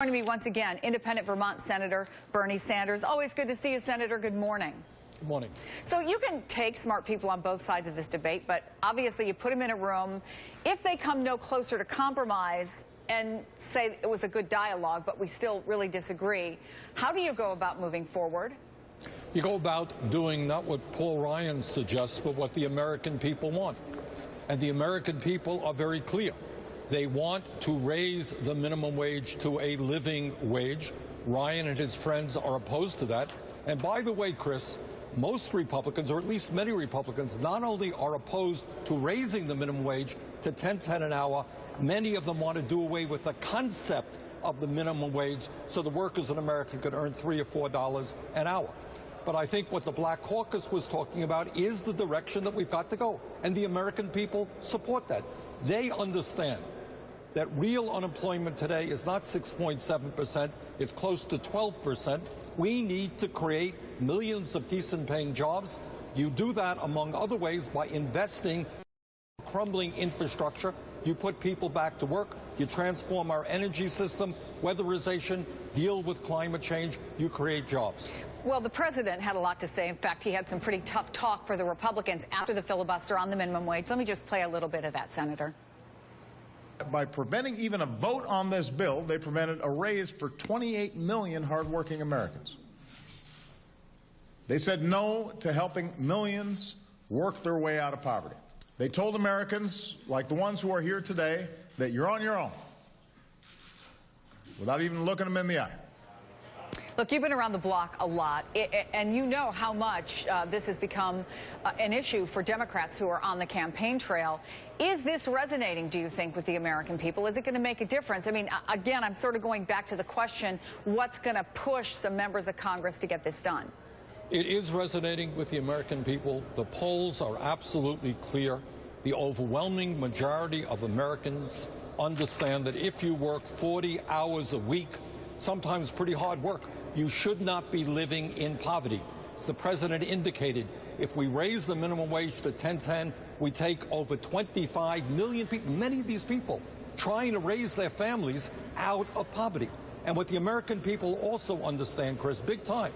Joining me once again, independent Vermont Senator Bernie Sanders. Always good to see you, Senator. Good morning. Good morning. So you can take smart people on both sides of this debate, but obviously you put them in a room. If they come no closer to compromise and say it was a good dialogue, but we still really disagree, how do you go about moving forward? You go about doing not what Paul Ryan suggests, but what the American people want. And the American people are very clear. They want to raise the minimum wage to a living wage. Ryan and his friends are opposed to that. And by the way, Chris, most Republicans, or at least many Republicans, not only are opposed to raising the minimum wage to $10.10 an hour, many of them want to do away with the concept of the minimum wage so the workers in America could earn $3 or $4 an hour. But I think what the Black Caucus was talking about is the direction that we've got to go. And the American people support that. They understand that real unemployment today is not 6.7%, it's close to 12%. We need to create millions of decent-paying jobs. You do that, among other ways, by investing in crumbling infrastructure. You put people back to work. You transform our energy system, weatherization, deal with climate change. You create jobs. Well, the president had a lot to say. In fact, he had some pretty tough talk for the Republicans after the filibuster on the minimum wage. Let me just play a little bit of that, Senator. By preventing even a vote on this bill, they prevented a raise for 28 million hardworking Americans. They said no to helping millions work their way out of poverty. They told Americans, like the ones who are here today, that you're on your own, without even looking them in the eye. Look, you've been around the block a lot, and you know how much this has become an issue for Democrats who are on the campaign trail. Is this resonating, do you think, with the American people? Is it going to make a difference? I mean, again, I'm sort of going back to the question, what's going to push some members of Congress to get this done? It is resonating with the American people. The polls are absolutely clear. The overwhelming majority of Americans understand that if you work 40 hours a week, sometimes pretty hard work, you should not be living in poverty. As the president indicated, if we raise the minimum wage to $10.10, we take over 25 million people, many of these people, trying to raise their families out of poverty. And what the American people also understand, Chris, big time,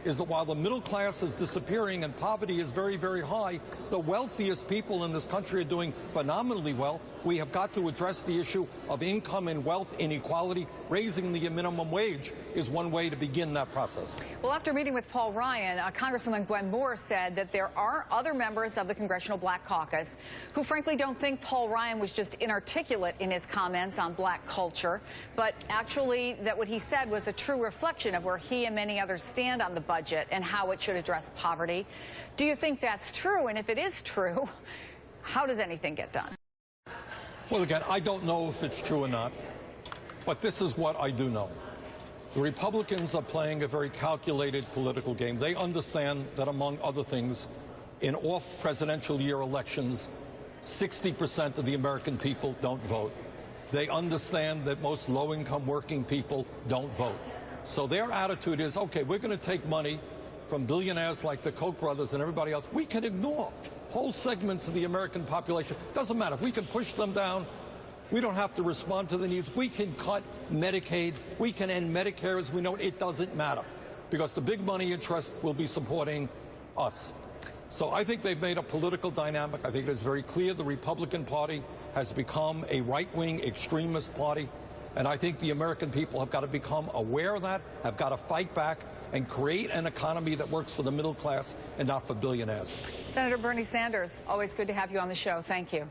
is that while the middle class is disappearing and poverty is very, very high, the wealthiest people in this country are doing phenomenally well. We have got to address the issue of income and wealth inequality. Raising the minimum wage is one way to begin that process. Well, after meeting with Paul Ryan, Congresswoman Gwen Moore said that there are other members of the Congressional Black Caucus who frankly don't think Paul Ryan was just inarticulate in his comments on black culture, but actually that what he said was a true reflection of where he and many others stand on the budget and how it should address poverty. Do you think that's true? And if it is true, how does anything get done? Well, again, I don't know if it's true or not, but this is what I do know. The Republicans are playing a very calculated political game. They understand that, among other things, in off-presidential year elections, 60% of the American people don't vote. They understand that most low-income working people don't vote. So their attitude is, okay, we're going to take money from billionaires like the Koch brothers and everybody else. We can ignore whole segments of the American population. Doesn't matter. If we can push them down, we don't have to respond to the needs. We can cut Medicaid. We can end Medicare as we know it. It doesn't matter because the big money interest will be supporting us. So I think they've made a political dynamic. I think it is very clear the Republican Party has become a right-wing extremist party. And I think the American people have got to become aware of that, have got to fight back and create an economy that works for the middle class and not for billionaires. Senator Bernie Sanders, always good to have you on the show. Thank you.